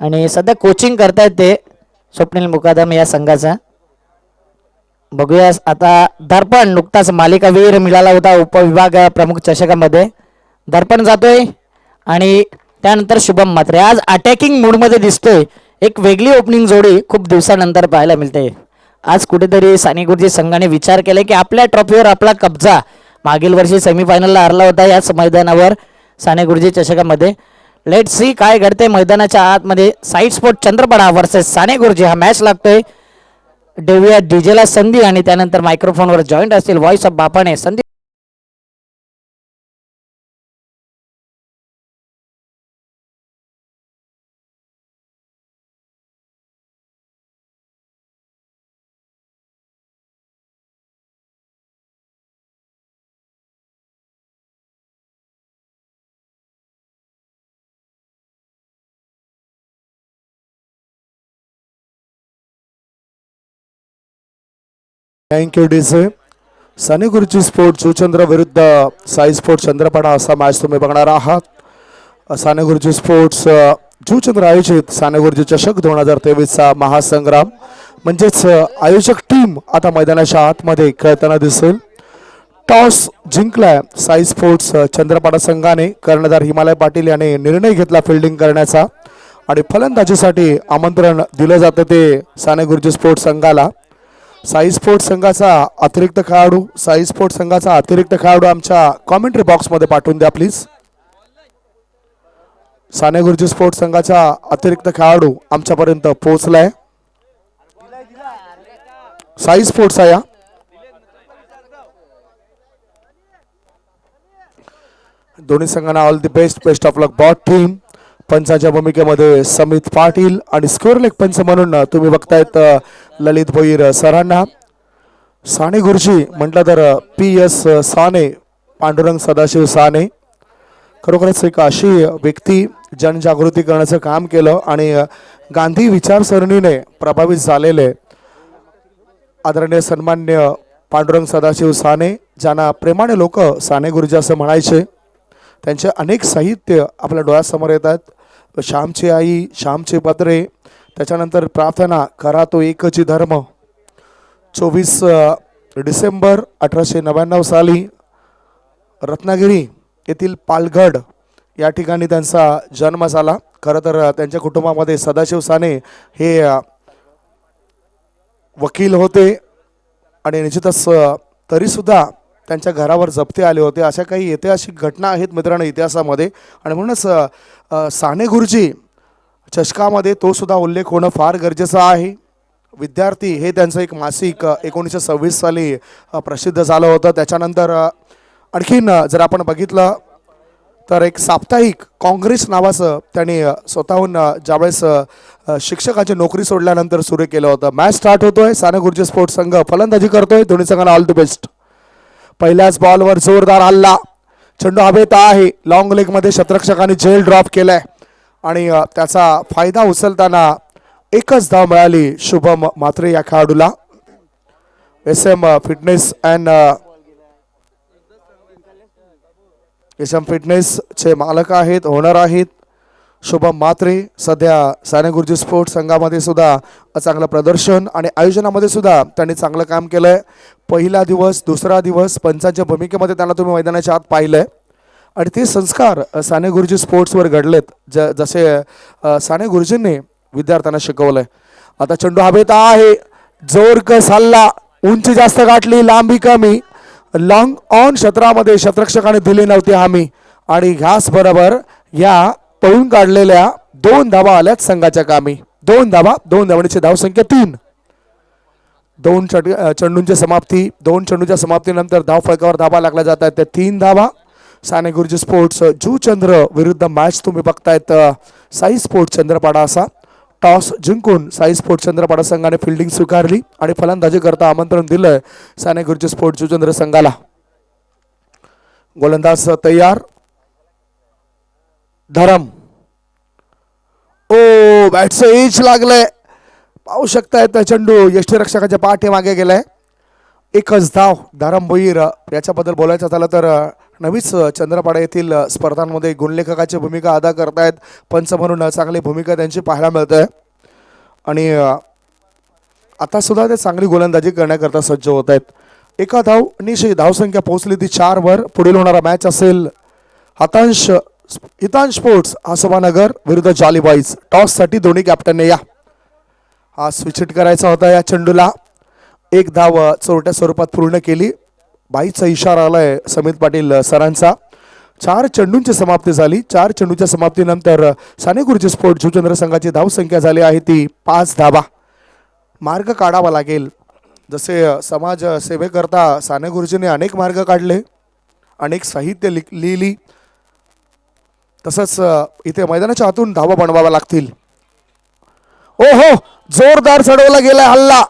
आणि सध्या कोचिंग करतायत ते स्वप्नील मुकादम या संघाचा. बघूया आता. दर्पण नुकताच मालिकावीर मिळाला होता उपविभाग प्रमुख चषकामध्ये. दर्पण जातोय आणि त्यानंतर शुभम म्हात्रे. आज अटॅकिंग मूडमध्ये दिसतोय. एक वेगळी ओपनिंग जोडी खूप दिवसानंतर पाहायला मिळते. आज कुठेतरी साने गुरुजी संघाने विचार केला की आपल्या ट्रॉफीवर आपला कब्जा. मागील वर्षी सेमीफायनलला हरला होता याच मैदानावर साने गुरुजी चषकामध्ये. लेट सी काय घडते मैदानाच्या आतमध्ये. Side sport चंद्रपडा versus Sane Guruji हा मॅच लागतोय. देऊया डीजेला संधी आणि त्यानंतर मायक्रोफोनवर जॉईंट असतील व्हॉइस ऑफ बापाने. संधी thank you DJ. Sane Guruji sport Juchandra विरुद्ध साई स्पोर्ट चंद्रपाडा असा मॅच तुम्ही बघणार आहात. साने गुरुजी स्पोर्ट्स जुचंद्र आयोजित साने गुरुजी चषक 2023चा महासंग्राम म्हणजेच आयोजक टीम आता मैदानाच्या आतमध्ये खेळताना दिसेल. टॉस जिंकलाय साई स्पोर्ट्स चंद्रपाडा संघाने. कर्णधार हिमालय पाटील याने निर्णय घेतला फिल्डिंग करण्याचा आणि फलंदाजीसाठी आमंत्रण दिलं जातं ते साने गुरुजी स्पोर्ट्स संघाला. साई स्पोर्ट्स संघाचा अतिरिक्त खेळाडू आमच्या कॉमेंट्री बॉक्समध्ये पाठवून द्या प्लीज. साने गुरुजी स्पोर्ट्स संघाचा अतिरिक्त खेळाडू आमच्यापर्यंत पोहोचलाय. साई स्पोर्ट्स आहे. दोन्ही संघांना all the best of luck both team. पंचाच्या भूमिकेमध्ये समित पाटील आणि स्कोअर लेग पंच म्हणून तुम्ही बघतायत ललित भोईर सरांना. साने गुरुजी म्हटलं तर PS साने, पांडुरंग सदाशिव साने खरोखरच एक अशी व्यक्ती जनजागृती करण्याचं काम केलं आणि गांधी विचारसरणीने प्रभावित झालेले आदरणीय सन्मान्य पांडुरंग सदाशिव साने, ज्यांना प्रेमाने लोक साने गुरुजी असं म्हणायचे. त्यांचे अनेक साहित्य आपल्या डोळ्यासमोर येतात. श्यामची आई, श्यामचे पत्रे, त्याच्यानंतर प्रार्थना करा तो एकची धर्म. 24 डिसेंबर 1899 साली रत्नागिरी येथील पालगड या ठिकाणी त्यांचा जन्म झाला. खरं तर त्यांच्या कुटुंबामध्ये सदाशिव साने हे वकील होते आणि निश्चितच तरीसुद्धा त्यांच्या घरावर जप्ती आले होते. अशा काही ऐतिहासिक घटना आहेत मित्रांनो इतिहासामध्ये आणि म्हणूनच साने गुरुजी चषकामध्ये तो सुद्धा उल्लेख होणं फार गरजेचं आहे. विद्यार्थी हे त्यांचं एक मासिक 1926 साली प्रसिद्ध झालं होतं. त्याच्यानंतर आणखीन जर आपण बघितलं तर एक साप्ताहिक काँग्रेस नावाचं त्यांनी स्वतःहून ज्यावेळेस शिक्षकाची नोकरी सोडल्यानंतर सुरू केलं होतं. मॅच स्टार्ट होतोय. साने गुरुजी स्पोर्ट्स संघ फलंदाजी करतोय. दोन्ही संघांना ऑल द बेस्ट. पहिल्याच बॉलवर जोरदार हल्ला. चेंडू हवेत आहे. लॉंग लेग मध्ये शतरक्षकांनी झेल ड्रॉप केलाय आणि त्याचा फायदा उचलताना एकच धाव मिळाली शुभम म्हात्रे या खेळाडूला. SM फिटनेसचे मालक आहेत, ओनर आहेत शुभम म्हात्रे. सध्या साने गुरुजी स्पोर्ट्स संघामध्ये सुद्धा चांगलं प्रदर्शन आणि आयोजनामध्ये सुद्धा त्यांनी चांगलं काम केलंय. पहिला दिवस, दुसरा दिवस पंचांच्या भूमिकेमध्ये त्यांना तुम्ही मैदानाच्या आत पाहिलंय आणि ते संस्कार साने गुरुजी स्पोर्ट्सवर घडलेत जसे साने गुरुजींनी विद्यार्थ्यांना शिकवलंय. आता चेंडू हवेत आहे. जोर कस हल्ला. उंची जास्त गाठली, लांबी कमी. लॉंग ऑन क्षेत्रामध्ये शतरक्षकाने दिली नव्हती हमी आणि ह्याच बरोबर या पळून काढलेल्या 2 धावा आल्यात संघाच्या कामी. 2 धावांची धावसंख्या 3. 2 चेंडूंची समाप्ती. 2 चेंडूच्या समाप्तीनंतर धाव फलकावर धावा लागल्या जात आहेत. त्या 3 धावा. साने गुरुजी स्पोर्ट्स जुचंद्र विरुद्ध मॅच तुम्ही बघतायत साई स्पोर्ट्स चंद्रपाडा असा. टॉस जिंकून साई स्पोर्ट्स चंद्रपाडा संघाने फिल्डिंग स्वीकारली आणि फलंदाजी करता आमंत्रण दिलंय साने गुरुजी स्पोर्ट्स जुचंद्र संघाला. गोलंदाज तयार. धरम. ओ बॅटचं एज लागलंय. पाहू शकताय त्या चेंडू यष्टीरक्षकाच्या पाठीमागे गेलाय. एकच धाव. धरम भोईर याच्याबद्दल बोलायचं झालं तर नवीच चंद्रपाडा येथील स्पर्धांमध्ये गुणलेखकाची भूमिका अदा करतायत. पंच म्हणून चांगली भूमिका त्यांची पाहायला मिळते आहे. आणि आता सुद्धा ते चांगली गोलंदाजी करण्याकरता सज्ज होत आहेत. एका धावनिशी धावसंख्या पोहोचली ती 4 वर. पुढील होणारा मॅच असेल हितांश स्पोर्ट्स आसोबानगर विरुद्ध जॉली बॉईज. टॉससाठी दोन्ही कॅप्टनने हा स्विच हिट करायचा होता. या चेंडूला एक धाव चोरट्या स्वरूपात पूर्ण केली. बाईचा इशारा आलाय समित पाटील सरांचा. 4 चेंडूंची समाप्ती झाली. 4 चेंडूच्या समाप्तीनंतर साने गुरुजी स्पोर्ट जुचंद्र संघाची धावसंख्या झाली आहे ती 5 धावा. मार्ग काढावा लागेल. जसे समाज सेवेकरता साने गुरुजीने अनेक मार्ग काढले, अनेक साहित्य लिहिली, तसंच इथे मैदानाच्या आतून धावा बनवाव्या लागतील. ओ हो, जोरदार चढवला गेला हल्ला.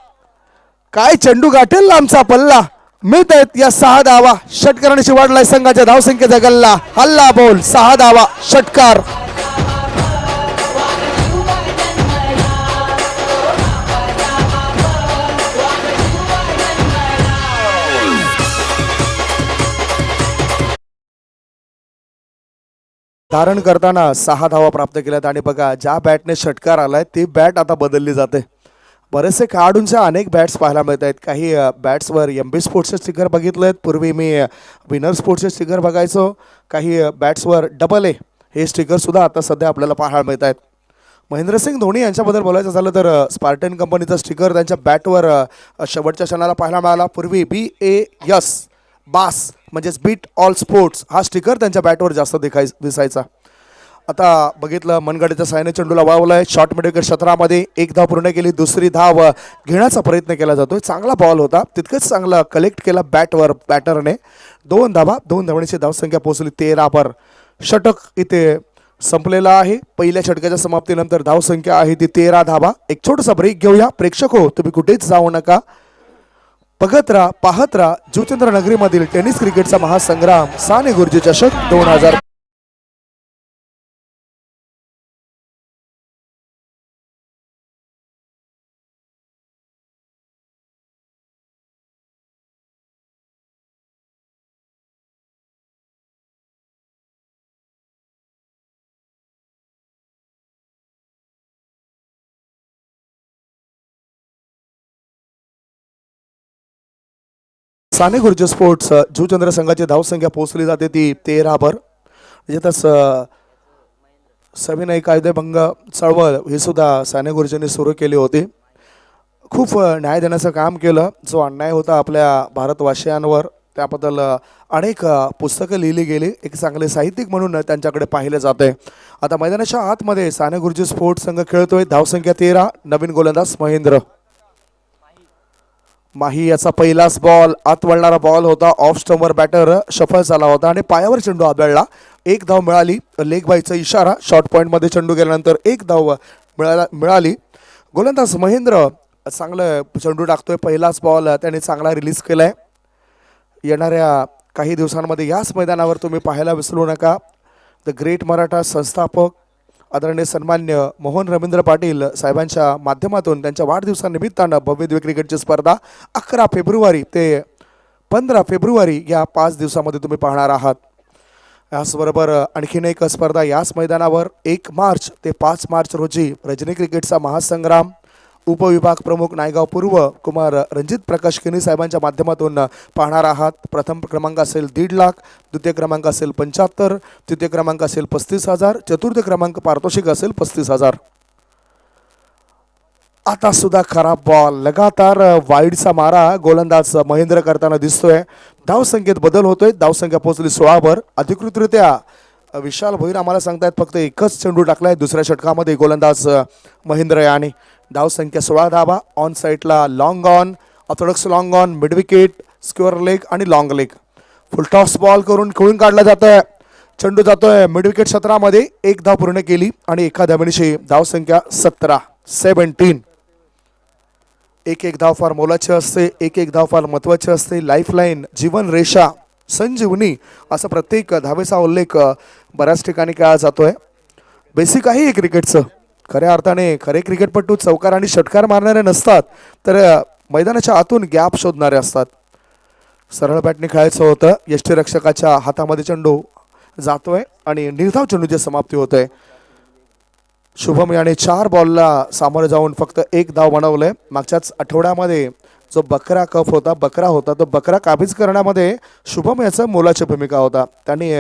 काय चेंडू गाठेल लांबचा पल्ला. मिळत आहेत या 6 धावा. षटकाराने वाढलाय संघाच्या धावसंख्येचा गल्ला. हल्ला बोल 6 धावा षटकार. धारण करताना 6 धावा प्राप्त केल्यात. आणि बघा, ज्या बॅटने षटकार आलाय ती बॅट आता बदलली जाते. बरेचसे खेळाडूंच्या अनेक बॅट्स पाहायला मिळत आहेत. काही बॅट्सवर MB स्पोर्ट्सचे स्टिकर बघितले आहेत. पूर्वी मी विनर स्पोर्ट्सचे स्टिकर बघायचो. काही बॅट्सवर AA हे स्टिकरसुद्धा आता सध्या आपल्याला पाहायला मिळत आहेत. महेंद्रसिंग धोनी यांच्याबद्दल बोलायचं झालं तर स्पार्टन कंपनीचा स्टिकर त्यांच्या बॅटवर शेवटच्या क्षणाला पाहायला मिळाला. पूर्वी BAS बास म्हणजेच बीट ऑल स्पोर्ट्स हा स्टिकर त्यांच्या बॅटवर जास्त दिसायचा. आता बघितलं, मनगडीच्या साहाय्याने चेंडूला वावलाय. शॉर्ट मिड विकेट क्षेत्रामध्ये 1 धाव पूर्ण केली. दुसरी धाव घेण्याचा प्रयत्न केला जातोय. चांगला बॉल होता, तितकंच चांगला कलेक्ट केला बॅटरने. 2 धावा, 2 धावांची धावसंख्या पोहोचली 13 वर. षटक इथे संपलेला आहे. पहिल्या षटकाच्या समाप्तीनंतर धावसंख्या आहे ती 13 धावा. एक छोटासा ब्रेक घेऊया. प्रेक्षक हो, तुम्ही कुठेच जाऊ नका. बघत राहा, पाहत राहा जुचंद्र नगरीमधील टेनिस क्रिकेटचा महासंग्राम साने गुरुजी चषक 2000. साने गुरुजी स्पोर्ट्स जुचंद्र संघाची धावसंख्या पोहोचली जाते ती 13 वर. म्हणजे सविनय कायदेभंग चळवळ ही सुद्धा साने गुरुजींनी सुरू केली होती. खूप न्याय देण्याचं काम केलं. जो अन्याय होता आपल्या भारतवासियांवर त्याबद्दल अनेक पुस्तकं लिहिली गेली. एक चांगले साहित्यिक म्हणून त्यांच्याकडे पाहिले जाते. आता मैदानाच्या आतमध्ये साने गुरुजी स्पोर्ट्स संघ खेळतोय. धावसंख्या 13. नवीन गोलंदाज महेंद्र माही याचा पहिलाच बॉल आत वळणारा बॉल होता. ऑफ स्टंपवर बॅटर शफल झाला होता आणि पायावर चेंडू आदळला. 1 धाव मिळाली. लेग बायचा इशारा. शॉर्ट पॉईंटमध्ये चेंडू गेल्यानंतर 1 धाव मिळाली. गोलंदाज महेंद्र चांगलं चेंडू टाकतोय. पहिलाच बॉल त्याने चांगला रिलीज केलाय. येणाऱ्या काही दिवसांमध्ये याच मैदानावर तुम्ही पाहायला विसरू नका. द ग्रेट मराठा संस्थापक आदरणीय सन्मान्य मोहन रवींद्र पाटील साहेबांच्या माध्यमातून त्यांच्या वाढदिवसानिमित्तानं भव्य दिव्य क्रिकेटची स्पर्धा 11 फेब्रुवारी ते 15 फेब्रुवारी या 5 दिवसामध्ये तुम्ही पाहणार आहात. याचबरोबर आणखीन एक स्पर्धा याच मैदानावर 1 मार्च ते 5 मार्च रोजी रजनी क्रिकेटचा महासंग्राम उपविभाग प्रमुख नायगाव पूर्व कुमार रणजित प्रकाश केनी साहेबांच्या माध्यमातून पाहणार आहात. प्रथम क्रमांक असेल 1.5 लाख, द्वितीय क्रमांक असेल 75, तृतीय क्रमांक असेल 35,000, चतुर्थ क्रमांक पारितोषिक असेल 35,000. आता सुद्धा खराब बॉल. लगातार वाईडचा मारा गोलंदाज महेंद्र करताना दिसतोय. धावसंख्येत बदल होतोय. धावसंख्या पोहोचली 16 वर. अधिकृतरित्या विशाल भोईर आम्हाला सांगतायत फक्त एकच चेंडू टाकलाय दुसऱ्या षटकामध्ये गोलंदाज महेंद्र याने. धावसंख्या 16 धावा. ऑन साईडला long on, orthodox long on, mid wicket, square leg आणि long leg. Full toss ball करून खेळून काढला जातोय. चेंडू जातोय मिड विकेट क्षेत्रामध्ये. 1 धाव पूर्ण केली आणि एका धावेनिशी धावसंख्या 17. 1 धाव फार मोलाची असते. 1 धाव फार महत्वाची असते. लाईफलाईन, जीवन रेषा, संजीवनी असं प्रत्येक धावेचा उल्लेख बऱ्याच ठिकाणी केला जातोय. बेसिक आहे हे क्रिकेटचं. खऱ्या अर्थाने खरे क्रिकेटपटू चौकार आणि षटकार मारणारे नसतात, तर मैदानाच्या आतून गॅप शोधणारे असतात. सरळ बॅटने खेळायचं होतं. यष्टीरक्षकाच्या हातामध्ये चेंडू जातोय आणि निर्धाव चेंडूची समाप्ती होते. शुभम याने 4 बॉलला सामोरं जाऊन फक्त 1 धाव बनवलंय. मागच्याच आठवड्यामध्ये जो बकरा कप होता, बकरा होता, तो बकरा काबीज करण्यामध्ये शुभम याचं मोलाची भूमिका होता. त्यांनी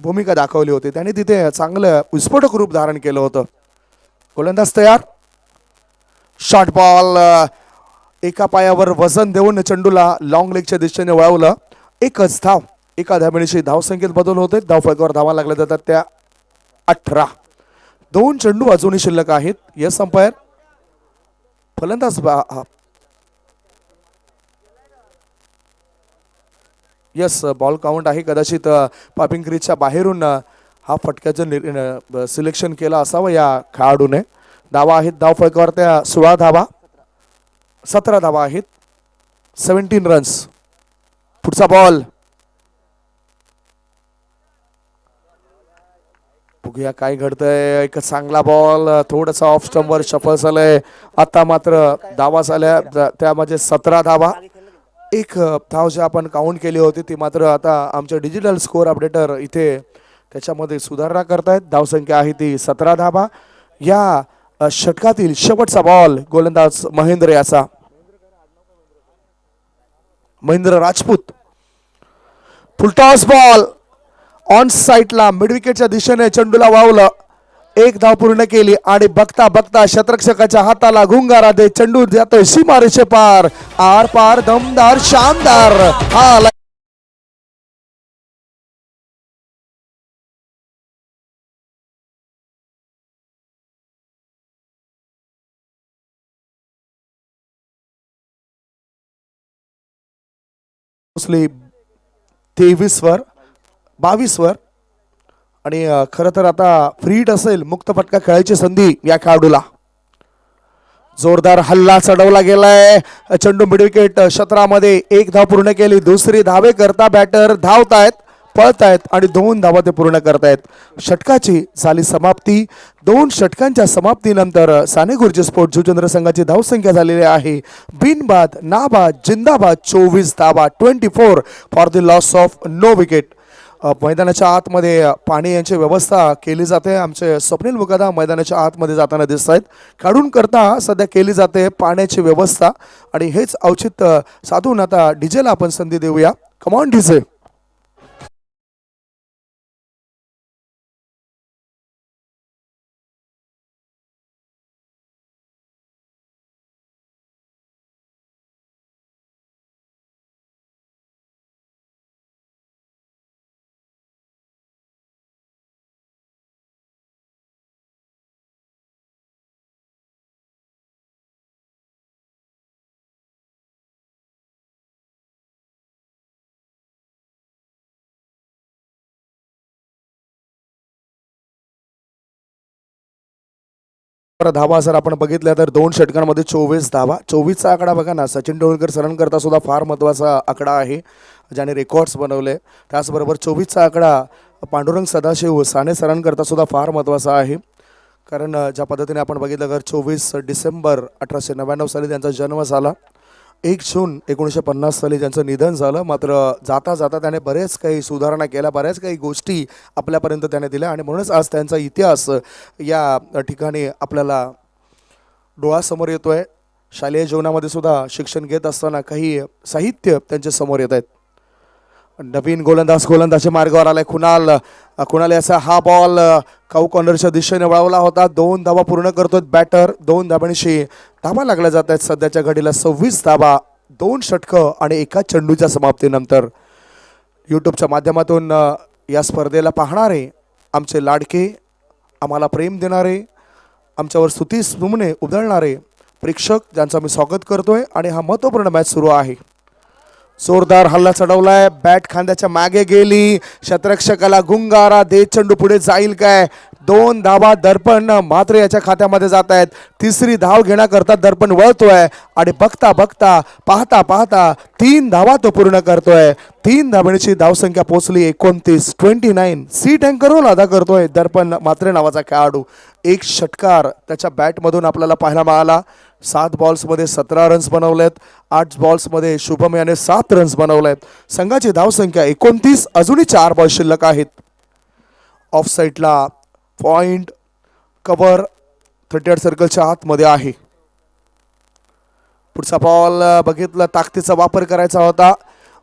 भूमिका दाखवली होती. त्यांनी तिथे चांगलं विस्फोटक रूप धारण केलं होतं. गोलंदाज तयार. शॉर्ट बॉल एका पायावर वजन देऊन चेंडूला लॉंग लेगच्या दिशेने वळवलं. एकच धाव. एका धावेची धावसंख्येत बदल होते. धावफलकावर धावा लागल्या जातात त्या 18. 2 चेंडू अजूनही शिल्लक आहेत. Yes umpire. फलंदाज यस बॉल काउंट आहे. कदाचित पापिंग क्रीजच्या बाहेरून हा फटक्याचं सिलेक्शन केलं असावं या खेळाडूने. धावा आहेत धावफलकावर त्या 16 धावा. 17 धावा आहेत. 17 रन्स. पुढचा बॉल बघूया काय घडतंय. एक चांगला बॉल थोडासा ऑफ स्टंपवर शफल झालंय. आता मात्र धावा झाल्या त्यामध्ये 17 धावा. 1 धाव जी आपण काउंट केली होती ती मात्र आता आमचे डिजिटल स्कोअर अपडेटर इथे त्याच्यामध्ये सुधारणा करतायत. धावसंख्या आहे ती 17 धावा. या षटकातील शेवटचा बॉल गोलंदाज महेंद्र याचा. Mahendra Rajput. Full toss ball on साईडला मिड विकेटच्या दिशेने चेंडूला वावलं. 1 धाव पूर्ण केली आणि बघता बघता शतरक्षकाच्या हाताला गुंगारा दे चेंडू जातोय सीमारेषे पार. आर पार दमदार शानदार हा मोस्टली 23 वर 22 वर आणि खरं तर आता फ्रीड असेल. मुक्त फटका खेळायची संधी या खेळाडूला. जोरदार हल्ला चढवला गेलाय. चेंडू मिड विकेट क्षेत्रामध्ये 1 धाव पूर्ण केली. दुसरी धावे करता बॅटर धावतायत, पळतायत आणि 2 धावा ते पूर्ण करतायत. षटकाची झाली समाप्ती. 2 षटकांच्या समाप्तीनंतर साने गुरुजी स्पोर्ट जुचंद्र संघाची धावसंख्या झालेली आहे बिनबाद नाबाद जिंदाबाद 24 धावा. 24 for the loss of no wicket. मैदानाच्या आतमध्ये पाणी यांची व्यवस्था केली जाते. आमचे स्वप्नील मुकादम मैदानाच्या आतमध्ये जाताना दिसत आहेत. काढून करता सध्या केली जाते पाण्याची व्यवस्था आणि हेच औचित्य साधून आता डीजेला आपण संधी देऊया. Come on DJ. धावा जर आपण बघितल्या तर 2 षटकांमध्ये 24 धावा. 24चा आकडा बघा ना. सचिन तेंडुलकर सरांकरता सुद्धा फार महत्त्वाचा आकडा आहे ज्याने रेकॉर्ड्स बनवले. त्याचबरोबर 24चा आकडा पांडुरंग सदाशिव साने सरांकरता सुद्धा फार महत्त्वाचा आहे. कारण ज्या पद्धतीने आपण बघितलं तर 24 डिसेंबर 1899 साली त्यांचा जन्म झाला. 1 जून 1950 साली त्यांचं निधन झालं. मात्र जाता जाता त्याने बरेच काही सुधारणा केल्या, बऱ्याच काही गोष्टी आपल्यापर्यंत त्याने दिल्या आणि म्हणूनच आज त्यांचा इतिहास या ठिकाणी आपल्याला डोळ्यासमोर येतोय. शालेय जीवनामध्ये सुद्धा शिक्षण घेत असताना काही साहित्य त्यांच्या समोर येत आहेत. नवीन गोलंदाजी मार्गावर आलाय कुणाल याचा हा बॉल काऊ कॉर्नरच्या दिशेने वळवला होता. 2 धावा पूर्ण करतोय बॅटर. 2 धावांशी धावा लागल्या जात आहेत. सध्याच्या घडीला 26 धावा. 2 षटकं आणि 1 चेंडूच्या समाप्तीनंतर यूट्यूबच्या माध्यमातून या स्पर्धेला पाहणारे आमचे लाडके, आम्हाला प्रेम देणारे, आमच्यावर स्तुती सुमने उधळणारे प्रेक्षक ज्यांचं मी स्वागत करतोय आणि हा महत्त्वपूर्ण मॅच सुरू आहे. जोरदार हल्ला चढवलाय. बॅट खांद्याच्या मागे गेली. शतरक्षकाला गुंगारा देत चेंडू पुढे जाईल काय. 2 धावा दर्पण मात्र याच्या खात्यामध्ये जात आहेत. तिसरी धाव घेण्याकरता दर्पण वळतोय आणि बघता बघता पाहता पाहता 3 धावा तो पूर्ण करतोय. 3 धावांची धावसंख्या पोहोचली 29. 29 सी टँकर रोल अदा करतोय दर्पण मात्रे नावाचा खेळाडू. एक षटकार त्याच्या बॅटमधून आपल्याला पाहायला मिळाला. 7 बॉल्समध्ये 17 रन्स बनवलेत. 8 बॉल्समध्ये शुभम याने 7 रन्स बनवलेत. संघाची धावसंख्या 29. अजूनही 4 बॉल शिल्लक आहेत. ऑफ साईडला पॉइंट कव्हर 38 सर्कलच्या आतमध्ये आहे. पुढचा बॉल बघितला, ताकदीचा वापर करायचा होता.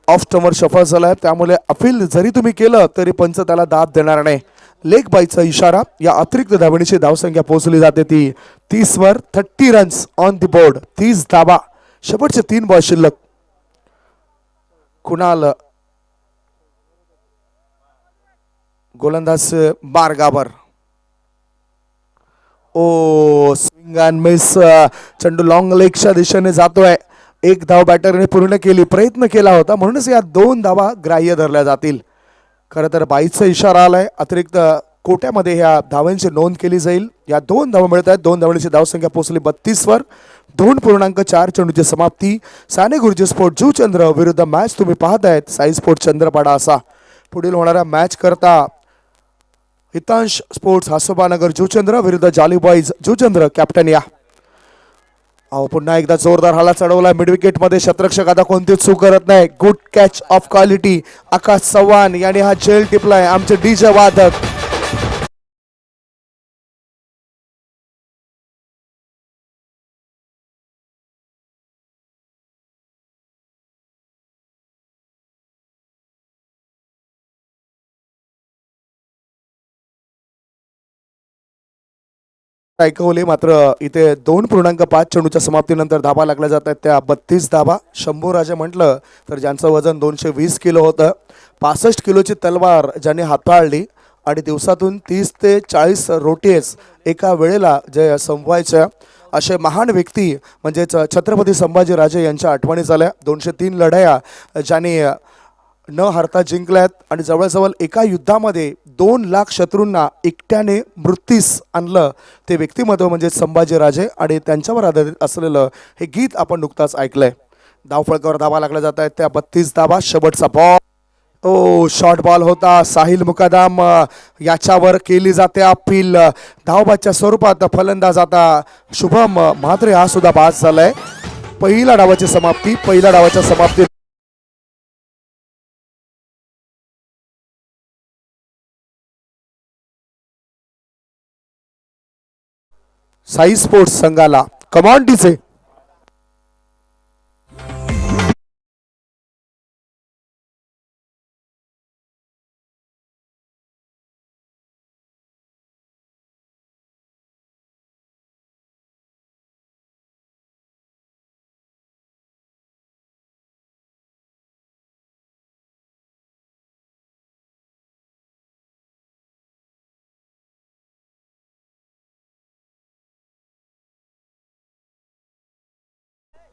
ऑफ स्टंपवर शफल झालाय, त्यामुळे अपील जरी तुम्ही केलं तरी पंच त्याला दाद देणार नाही. लेग बायचा इशारा. या अतिरिक्त धावणीची धावसंख्या पोहोचली जाते ती 30 वर. 30 रन्स ऑन दी बोर्ड. 30 धावा. शेवटचे 3 बॉल शिल्लक. कुणाल गोलंदाज मार्गावर. ओ स्विंग अँड मिस. चेंडू लॉंग लेगच्या दिशेने जातोय. 1 धाव बॅटरने पूर्ण केली. प्रयत्न केला होता म्हणूनच या 2 धावा ग्राह्य धरल्या जातील. खरं तर बाईचा इशारा आलाय. अतिरिक्त कोट्यामध्ये ह्या धावांची नोंद केली जाईल. या 2 धावा मिळत आहेत. 2 धावांची धावसंख्या पोहोचली 32 वर. 2.4 चेंडूची समाप्ती. साने गुरुजी स्पोर्ट जुचंद्र विरुद्ध मॅच तुम्ही पाहतायत साई स्पोर्ट चंद्रपाडा असा. पुढील होणाऱ्या मॅच करता हितांश स्पोर्ट्स हासोबानगर जुचंद्र विरुद्ध जाली बॉईज जुचंद्र. कॅप्टन या. पुन्हा एकदा जोरदार हाला चढवला मिड विकेट मध्ये. शतरक्षक आता कोणतीच चूक करत नाही. Good catch of quality. Akash Chavan याने हा झेल टिपलाय. आमचे डीजे वादक. ऐकवले मात्र इथे 2.5 चेंडूच्या समाप्तीनंतर धाबा लागल्या जात आहेत त्या 32 धाबा. शंभू राजा म्हटलं तर ज्यांचं वजन 220 किलो होतं. 65 किलोची तलवार ज्याने हाताळली आणि दिवसातून 30 ते 40 रोटेज एका वेळेला जे संपवायच्या असे महान व्यक्ती म्हणजेच छत्रपती संभाजीराजे यांच्या आठवणी झाल्या. 203 लढाया ज्याने न हारता जिंकल्यात आणि जवळजवळ एका युद्धामध्ये 2 लाख शत्रूंना एकट्याने मृत्यूस आणलं ते व्यक्तिमत्व म्हणजे संभाजीराजे आणि त्यांच्यावर आधारित असलेलं हे गीत आपण नुकताच ऐकलंय. धावफळकावर धावा लागल्या जात आहेत त्या 32 धावा. शेवटचा बॉल. शॉर्ट बॉल होता. साहिल मुकादम याच्यावर केली जाते अपील. धावबाच्या स्वरूपात फलंदाज आता शुभम म्हात्रे हा सुद्धा बाद झालाय. पहिल्या डावाची समाप्ती. पहिल्या डावाच्या समाप्ती साई स्पोर्ट्स संघाला कमांड डीजे.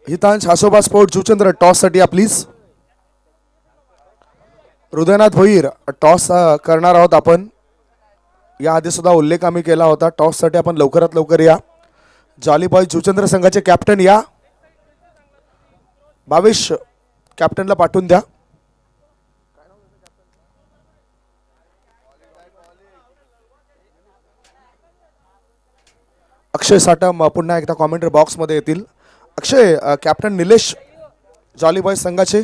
हितांश हासोबा स्पोर्ट जुचंद्र टॉस साठी या प्लीज. हृदयनाथ भोईर टॉस करणार आहोत आपण. याआधी सुद्धा उल्लेख आम्ही केला होता. टॉस साठी आपण लवकरात लवकर या. जाली बॉय जुचंद्र संघाचे कॅप्टन या. भावेश कॅप्टनला पाठवून द्या. अक्षय साटम पुन्हा एकदा कॉमेंटरी बॉक्स मध्ये येतील. अक्षय कॅप्टन निलेश जॉली बॉय संघाचे.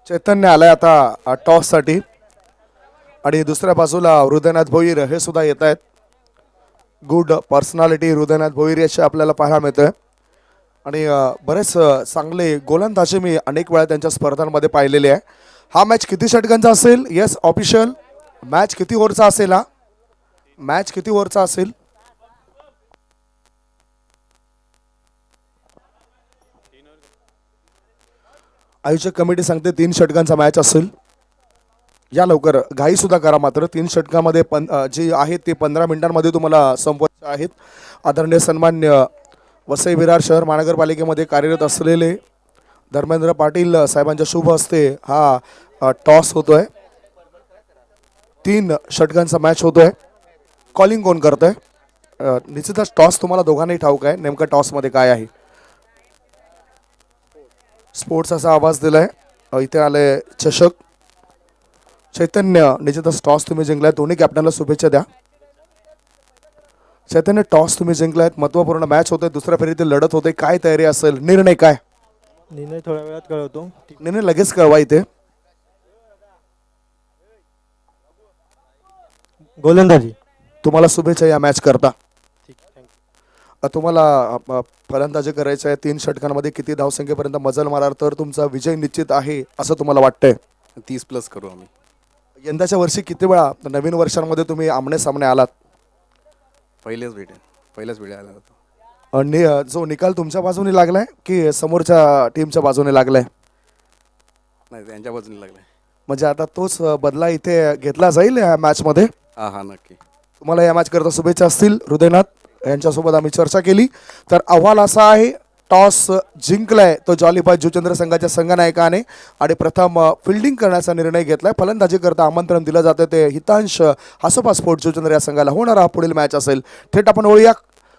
चैतन्य आलाय आता टॉस साठी आणि दुसऱ्या बाजूला हृदयनाथ भोईर हे सुद्धा येत आहेत. गुड पर्सनॅलिटी हृदयनाथ भोईर याचे आपल्याला पाहायला मिळतंय आणि बरेच चांगले गोलंदाजी मी अनेक वेळा त्यांच्या स्पर्धांमध्ये पाहिलेले आहे. हा मॅच किती षटकांचा असेल? Yes official. मॅच किती ओव्हरचा असेल? हा मॅच किती ओव्हरचा असेल? आयोजक कमिटी सांगते 3 षटकांचा मॅच असेल. या लवकर घाई सुद्धा करा मात्र. 3 षटकामध्ये जे आहेत ते 15 मिनिटांमध्ये तुम्हाला संपवायचे आहेत. आदरणीय सन्मान्य वसई विरार शहर महानगरपालिकेमध्ये कार्यरत असलेले धर्मेंद्र पाटील साहेबांच्या शुभ हस्ते हा टॉस होतोय. 3 षटकांचा मॅच होतोय. कॉलिंग कोण करतोय? निश्चितच टॉस तुम्हाला दोघांनाही ठाऊक आहे नेमकं टॉसमध्ये काय आहे. स्पोर्ट्स असा आवाज दिलाय. इथे आले चषक. चैतन्य, निश्चितच टॉस तुम्ही जिंकलाय. दोन्ही कॅप्टनला शुभेच्छा द्या. चैतन्य, टॉस तुम्ही जिंकलायत. महत्त्वपूर्ण मॅच होतोय. दुसऱ्या फेरीतील लढत होते. काय तयारी असेल? निर्णय काय? निर्णय थोड्या वेळात कळवतो. निर्णय लगेच कळवा इथे. गोलंदाजी. तुम्हाला शुभेच्छा या मॅच करता. ठीक, थँक्यू. तुम्हाला फलंदाजी करायचं आहे. 3 षटकांमध्ये किती धावसंख्येपर्यंत मजल माराल तर तुमचा विजय निश्चित आहे असं तुम्हाला वाटतंय? 30+ करू आम्ही. यंदाच्या वर्षी किती वेळा नवीन वर्षांमध्ये तुम्ही आमने सामने आलात? पहिल्याच वेळ आला होता. जो निकाल तुमच्या बाजूने लागलाय की समोरच्या टीमच्या बाजूने लागलाय? नाही, त्यांच्या बाजूने लागलाय. म्हणजे आता तोच बदला इथे घेतला जाईल या मॅचमध्ये. हा नक्की. तुम्हाला या मॅच करता शुभेच्छा असतील. हृदयनाथ यांच्यासोबत आम्ही चर्चा केली. तर अहवाल असा आहे, टॉस जिंकलाय तो जॉलीबाय जुचंद्र संघाच्या संघनायकाने आणि प्रथम फिल्डिंग करण्याचा निर्णय घेतलाय. फलंदाजी करता आमंत्रण दिलं जातं ते हितांश हासोबा स्पोर्ट्स जुचंद्र या संघाला होणारा पुढील मॅच असेल. थेट आपण वळूया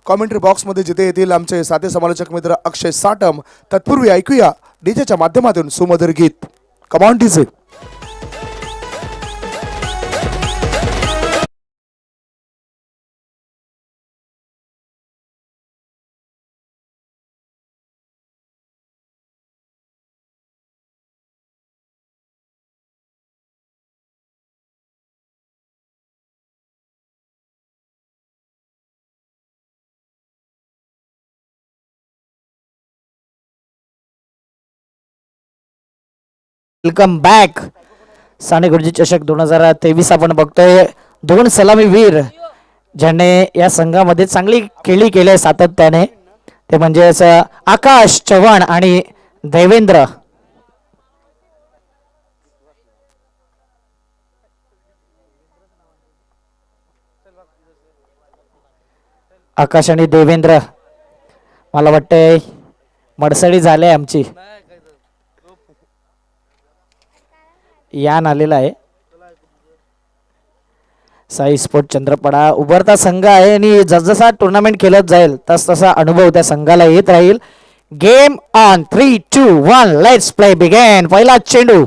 कॉमेंट्री बॉक्समध्ये, जिथे येतील आमचे साथी समालोचक मित्र अक्षय साटम. तत्पूर्वी ऐकूया डीजेच्या माध्यमातून सुमधुर गीत. Come on DJ. Welcome back. Sane Guruji चषक 2023 आपण बघतोय. 2 सलामीवीर ज्याने या संघामध्ये चांगली खेळी केली आहे सातत्याने, ते म्हणजे आकाश चव्हाण आणि देवेंद्र. आकाश आणि देवेंद्र, मला वाटतंय मडसडी झाले आमची. यान आलेला आहे. साई स्पोर्ट चंद्रपडा उभरता संघ आहे आणि जसजसा टुर्नामेंट खेळत जाईल तसतसा अनुभव त्या संघाला येत राहील. Game on 3, 2, 1 let's play begin. पहिला चेंडू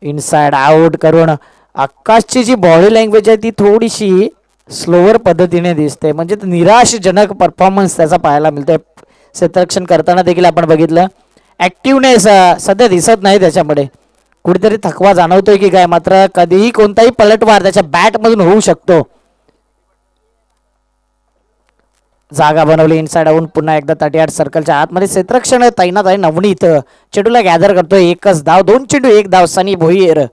इनसाइड आउट करून आकाशची जी बॉडी लँग्वेज आहे ती थोडीशी स्लोअर पद्धतीने दिसते. म्हणजे निराशजनक परफॉर्मन्स त्याचा पाहायला मिळतोय. क्षेत्ररक्षण करताना देखील आपण बघितलं ऍक्टिव्हनेस सध्या दिसत नाही त्याच्यामध्ये. कुठेतरी थकवा जाणवतोय की काय, मात्र कधीही कोणताही पलटवार त्याच्या बॅट मधून होऊ शकतो. जागा बनवली इनसाइड आऊट. पुन्हा एकदा 38 सर्कलच्या आतमध्ये क्षेत्ररक्षण तैनात आहे. नवनीत चेंडूला गॅदर करतोय. एकच धाव, 2 चेंडू 1 धाव. सनी भोईर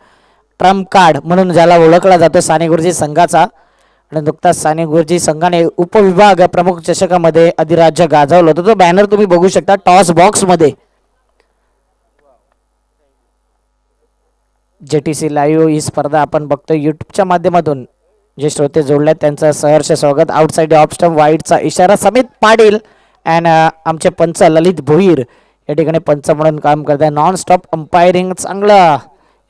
ट्रम्प कार्ड म्हणून ज्याला ओळखला जातो साने गुरुजी संघाचा. आणि नुकताच साने गुरुजी संघाने उपविभाग प्रमुख चषकामध्ये अधिराज्य गाजवलं होतं. तो बॅनर तुम्ही बघू शकता टॉस बॉक्स मध्ये. JTC लाईव्ह ही स्पर्धा आपण बघतोय युट्यूबच्या माध्यमातून. जे श्रोते जोडले त्यांचं सहर्ष स्वागत. आउटसाइड ऑफ स्टंप वाईडचा इशारा. समित पाटील अँड आमचे पंच ललित भोईर या ठिकाणी पंच म्हणून काम करत आहे. नॉन स्टॉप अंपायरिंग चांगला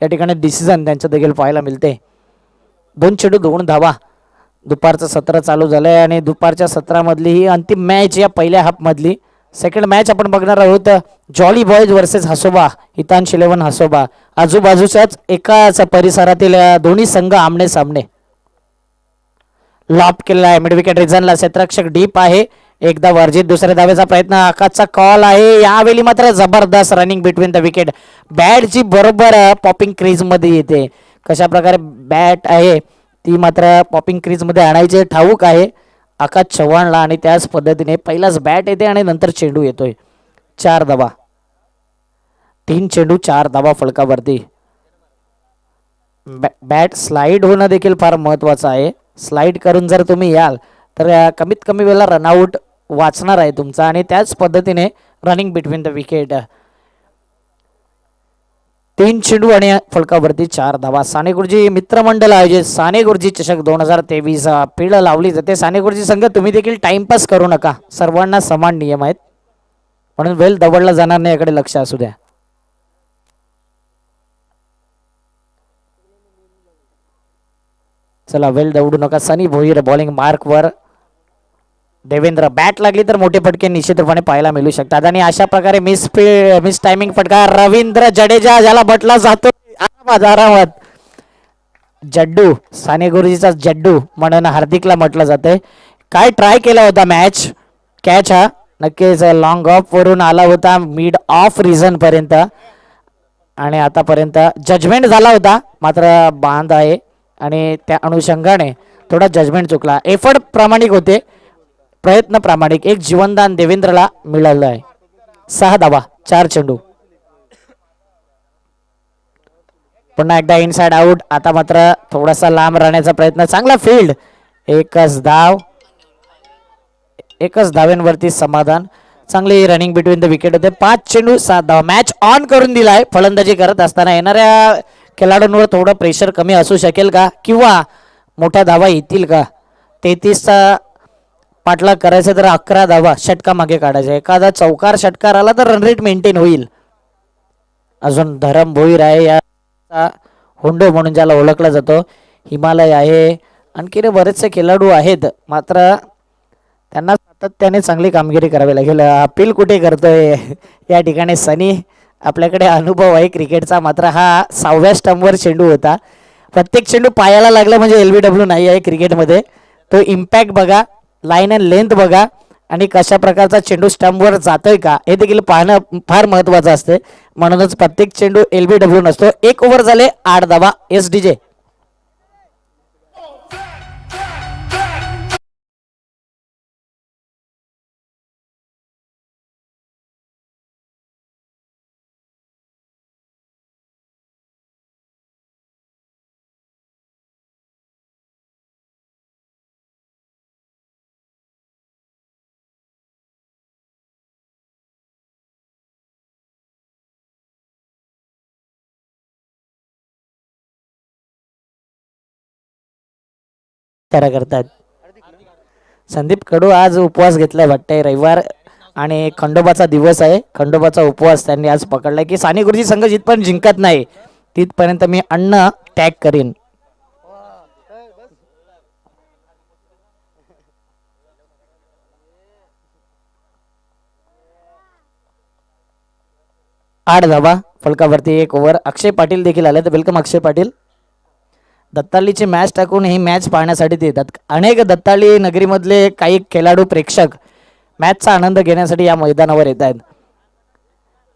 या ठिकाणी डिसिजन त्यांचं देखील पाहायला मिळते. 2 चेंडू 2 धावा. दुपारचं सत्र चालू झालंय आणि दुपारच्या सत्रामधली ही अंतिम मॅच या पहिल्या हाफ मधली. सेकंड मॅच आपण बघणार आहोत जॉली बॉयज वर्सेस हसोबा. हितांश 11 हसोबा. आजूबाजूच्याच एकाच परिसरातील दोन्ही संघ आमने सामने. लॉप केलेला आहे मिड विकेट रिझनला. क्षेत्ररक्षक डीप आहे. एकदा वर्जित. दुसऱ्या धावेचा प्रयत्न. आकाशचा कॉल आहे. यावेळी मात्र जबरदस्त रनिंग बिटवीन द विकेट. बॅटची बरोबर पॉपिंग क्रीज मध्ये येते. कशा प्रकारे बॅट आहे ती मात्र पॉपिंग क्रीज मध्ये आणायचे ठाऊक आहे आकाश चव्हाणला. आणि त्याच पद्धतीने पहिलाच बॅट येते आणि नंतर चेंडू येतोय. 4 धावा. 3 चेंडू 4 धावा फलकावरती. बॅट स्लाइड होणं देखील फार महत्वाचं आहे. स्लाइड करून जर तुम्ही याल तर कमीत कमी वेळेला रनआउट वाचणार आहे तुमचा. आणि त्याच पद्धतीने रनिंग बिटवीन द विकेट. 3 चेंडू आणि फलकावरती 4 धावा. साने गुरुजी मित्रमंडळ आयोजित साने गुरुजी चषक 2023 पिढ लावली जाते. साने गुरुजी संघ तुम्ही देखील टाइमपास करू नका. सर्वांना समान नियम आहेत. म्हणून वेल दवडला जाणार नाही, याकडे लक्ष असू द्या. चला वेल दवडू नका. सनी भोईर बॉलिंग मार्क वर. देवेंद्र बॅट लागली तर मोठे फटके निश्चित रूपाने पाहायला मिळू शकतात. आणि अशा प्रकारे मिस टायमिंग फटका रवींद्र जडेजा ज्याला बटला जातो आरामात. जड्डू साने गुरुजीचा जड्डू म्हणून हार्दिकला म्हटलं जातंय. काय ट्राय केला होता मॅच कॅच हा नक्कीच लॉंग ऑफ वरून आला होता मिड ऑफ रिझन पर्यंत आणि आतापर्यंत जजमेंट झाला होता मात्र बांध आहे आणि त्या अनुषंगाने थोडा जजमेंट चुकला. एफर्ट प्रामाणिक होते, प्रयत्न प्रामाणिक. एक जीवनदान देवेंद्रला मिळालं आहे. 6 धावा 4 चेंडू. पुन्हा एकदा इनसाइड आउट. आता मात्र थोडासा लांब राहण्याचा प्रयत्न. चांगला फील्ड. एकच धाव्यांवरती समाधान. चांगली रनिंग बिटवीन द विकेट होते. 5 चेंडू 7 धावा. मॅच ऑन करून दिलाय. फलंदाजी करत असताना येणाऱ्या खेळाडूंवर थोडं प्रेशर कमी असू शकेल का किंवा मोठ्या धावा येतील का. 33चा पाठलाग करायचा तर 11 धावा षटका मागे काढायचा. एखादा चौकार षटकार आला तर रन रेट मेंटेन होईल. अजून धरम भोईर आहे या होंडो म्हणून ज्याला ओळखला जातो. हिमालय आहे. आणखी बरेचसे खेळाडू आहेत मात्र त्यांना सातत्याने चांगली कामगिरी करावी लागेल. अपील कुठे करतोय या ठिकाणी सनी. आपल्याकडे अनुभव आहे क्रिकेटचा मात्र हा 6व्या स्टंपवर चेंडू होता. प्रत्येक चेंडू पायाला लागला म्हणजे LBW नाही आहे क्रिकेटमध्ये. तो इम्पॅक्ट बघा, लाईन अँड लेंथ बघा आणि कशा प्रकारचा चेंडू स्टंपवर जातोय का हे देखील पाहणं फार महत्त्वाचं असते. म्हणूनच प्रत्येक चेंडू LBW नसतो. 1 ओव्हर झाले 8 धावा. SDJ करा करतात. संदीप कडू आज उपवास घेतलाय वाटतंय. रविवार आणि खंडोबाचा दिवस आहे. खंडोबाचा उपवास त्यांनी आज पकडलाय की साने गुरुजी संघ जिथपर्यंत जिंकत नाही तिथपर्यंत मी अन्न टॅग करीन. आठ धावा फलकावरती 1 ओव्हर. अक्षय पाटील देखील आले तर वेलकम अक्षय पाटील. दत्तालीची मॅच टाकून ही मॅच पाहण्यासाठी येतात. अनेक दत्ताली नगरीमधले काही खेळाडू प्रेक्षक मॅचचा आनंद घेण्यासाठी या मैदानावर येत आहेत.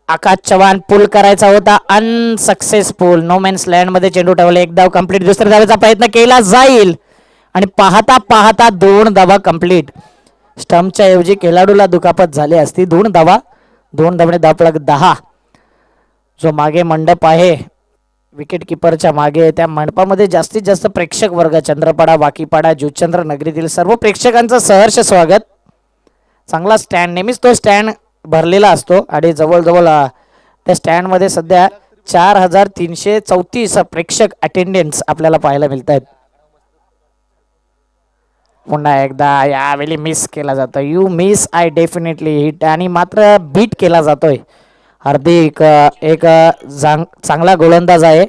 आकाश चव्हाण पुल करायचा होता अनसक्सेसफुल. नो मॅन्स लँड मध्ये चेंडू ठेवले. 1 धाव कंप्लीट. दुसऱ्या धावेचा प्रयत्न केला जाईल आणि पाहता पाहता 2 धावा कंप्लीट. स्टंपच्या ऐवजी खेळाडूला दुखापत झाली असती. 2 धावा. 2 धावणे धावफलक 10. जो मागे मंडप आहे विकेट किपरच्या मागे त्या मंडपामध्ये जास्तीत जास्त प्रेक्षक वर्ग चंद्रपाडा वाकीपाडा जुचंद्र नगरीतील सर्व प्रेक्षकांचं सहर्ष स्वागत. चांगला स्टँड. नेहमीच तो स्टँड भरलेला असतो आणि जवळजवळ त्या स्टँडमध्ये सध्या 4334 प्रेक्षक अटेंडन्स आपल्याला पाहायला मिळत आहेत. पुन्हा एकदा यावेळी मिस केला जातो. You miss I definitely hit आणि मात्र बीट केला जातोय. हार्दिक एक चांगला गोलंदाज आहे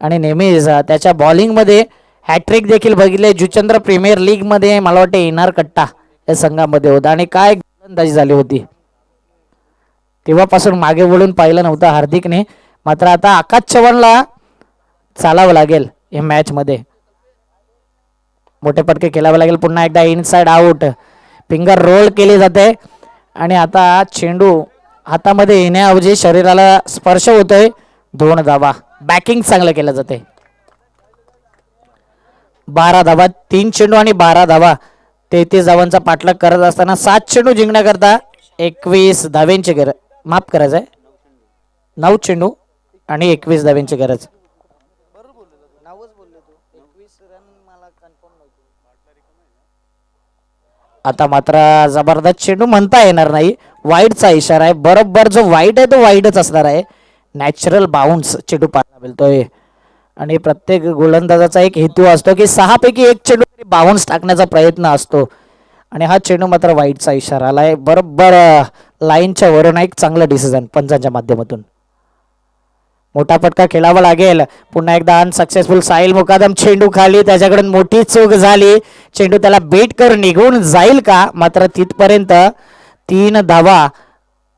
आणि नेहमीच त्याच्या बॉलिंगमध्ये हॅट्रिक देखील बघितले. जुचंद्र प्रीमियर लीगमध्ये मला वाटते इनार कट्टा या संघामध्ये होता आणि काय गोलंदाजी झाली होती. तेव्हापासून मागे वळून पाहिलं नव्हतं हार्दिकने. मात्र आता आकाश चव्हाणला चालावं लागेल या मॅचमध्ये. मोठे पटके खेळावे लागेल. पुन्हा एकदा इनसाइड आउट. फिंगर रोल केली जाते आणि आता चेंडू हातामध्ये येण्याऐवजी शरीराला स्पर्श होतोय. 2 धावा. बॅकिंग चांगलं केलं जाते. 12 धावा. 3 चेंडू आणि 12 धावा. 33 धावांचा पाठलाग करत असताना 7 चेंडू जिंकण्याकरता 21 धाव्यांची गरज. माफ करायचं आहे 9 चेंडू आणि 21 धाव्यांची गरज. आता मात्र जबरदस्त चेंडू म्हणता येणार नाही. वाईडचा इशारा आहे. बरोबर जो वाईड आहे तो वाईडच असणार आहे. नॅचरल बाउन्स चेंडू पाहायला मिळतोय आणि प्रत्येक गोलंदाजाचा एक हेतू असतो की 6 पैकी 1 चेंडू बाउन्स टाकण्याचा प्रयत्न असतो आणि हा चेंडू मात्र वाईटचा इशारा आलाय. बरोबर लाईनच्या वरून एक चांगलं डिसिजन पंचांच्या माध्यमातून. मोठा फटका खेळावा लागेल. पुन्हा एकदा अनसक्सेसफुल. साहिल मुकादम चेंडू खाली, त्याच्याकडून मोठी चूक झाली. चेंडू त्याला बेट करून निघून जाईल का, मात्र तिथपर्यंत 3 धावा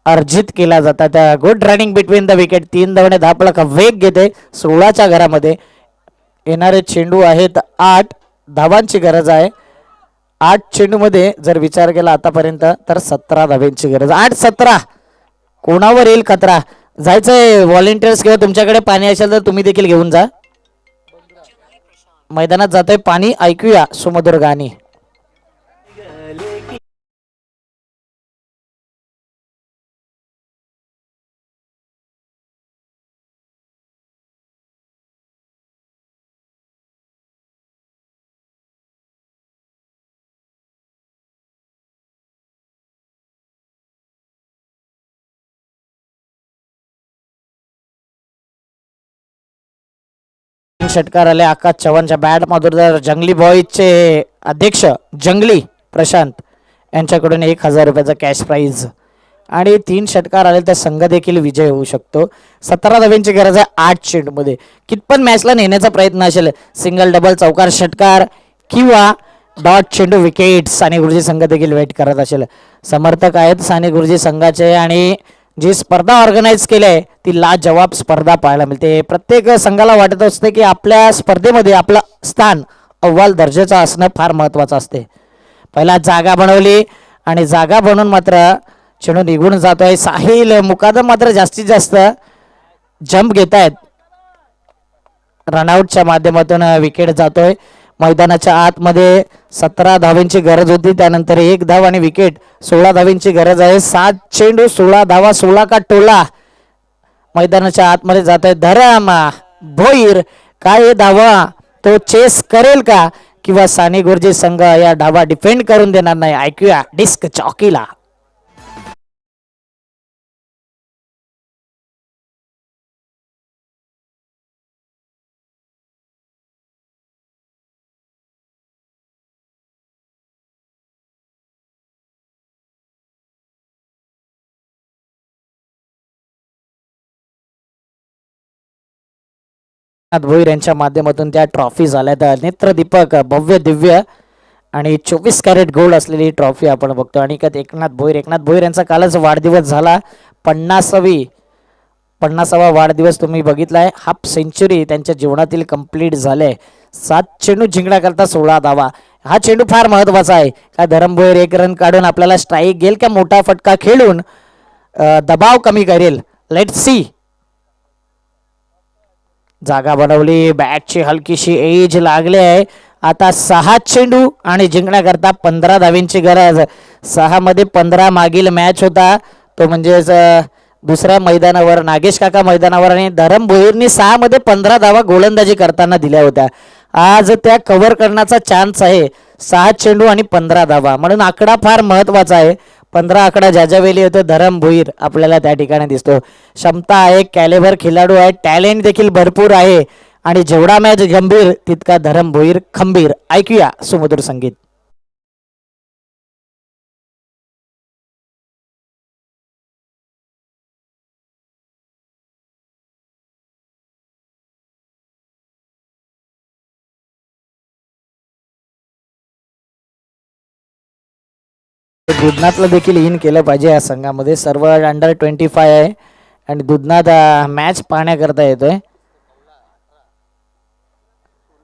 अर्जित केला जातात. Good running between the wicket. 3 धावाने धापळक वेग घेते 16च्या घरामध्ये. येणारे चेंडू आहेत 8 धावांची गरज आहे. 8 चेंडूमध्ये जर विचार केला आतापर्यंत तर 17 धावांची गरज. 8-17 कोणावर येईल खतरा. जायचंय व्हॉलेंटियर्स किंवा तुमच्याकडे पाणी असेल तर तुम्ही देखील घेऊन जा. मैदानात जातोय पाणी. ऐकूया सुमधुर गाणी. षटकार आले आकाश चव्हाणच्या बॅट मधून. जंगली बॉयजचे अध्यक्ष जंगली प्रशांत यांच्याकडून 1000 रुपयाचा कॅश प्राइज आणि 3 षटकार आले तर संघ देखील विजय होऊ शकतो. 17 धावांची गरज आहे 8 चेंडूमध्ये. कितपण मॅचला नेण्याचा प्रयत्न असेल. सिंगल डबल चौकार षटकार किंवा डॉट चेंडू विकेट. साने गुरुजी संघ देखील वेट करत असेल. समर्थक आहेत साने गुरुजी संघाचे आणि जी स्पर्धा ऑर्गनाईज केली आहे ती लाजवाब स्पर्धा पाहायला मिळते. प्रत्येक संघाला वाटत असते की आपल्या स्पर्धेमध्ये आपलं स्थान अव्वल दर्जाचं असणं फार महत्त्वाचं असते. पहिला जागा बनवली आणि जागा बनवून मात्र चेंडू निघून जातोय. साहिल मुकादम मात्र जास्तीत जास्त जंप घेत आहेत. रनआउटच्या माध्यमातून विकेट जातोय. मैदानाच्या आतमध्ये 17 धावांची गरज होती. त्यानंतर 1 धाव आणि विकेट. 16 धावांची गरज आहे. 7 चेंडू 16 धावा. 16 का टोला. मैदानाच्या आतमध्ये जात आहे धरम भोईर. काय धावा तो चेस करेल का किंवा साने गुरुजी संघ या धावा डिफेंड करून देणार नाही. ऐकूया डिस्क चौकीला. भोईर यांच्या माध्यमातून त्या ट्रॉफी झाल्या. नेत्रदीपक भव्य दिव्य आणि 24 कॅरेट गोल्ड असलेली ट्रॉफी आपण बघतो. आणि एकनाथ भोईर यांचा कालच वाढदिवस झाला. 50वा वाढदिवस तुम्ही बघितलाय. हाफ सेंचुरी त्यांच्या जीवनातील कंप्लीट झाले. 7 चेंडू जिंकण्याकरता 16 धावा. हा चेंडू फार महत्वाचा आहे. का धरम भोईर 1 रन काढून आपल्याला स्ट्राईक घेईल का मोठा फटका खेळून दबाव कमी करेल. Let see. जागा बनवली. बॅटची हलकीशी एज लागली आहे. आता 6 चेंडू आणि जिंकण्याकरता 15 धावांची गरज. 6 मध्ये 15 मागील मॅच होता तो म्हणजेच दुसऱ्या मैदानावर नागेश काका मैदानावर आणि धरम भोईरनी 6 मध्ये 15 धावा गोलंदाजी करताना दिल्या होत्या. आज त्या कव्हर करण्याचा चान्स आहे. 6 चेंडू आणि 15 धावा म्हणून आकडा फार महत्वाचा आहे. 15 आकडा ज्यावेळी होतो धरम भोईर आपल्याला त्या ठिकाणी दिसतो. क्षमता आहे. कॅलेबर खेळाडू आहे. टॅलेंट देखील भरपूर आहे आणि जेवढा मॅच गंभीर तितका धरम भोईर खंबीर. ऐकूया सुमधुर संगीत. दुधनाथला देखील इन केलं पाहिजे या संघामध्ये. सर्व अंडर 25 आहे आणि दुधनाथ मॅच पाहण्याकरता येतोय.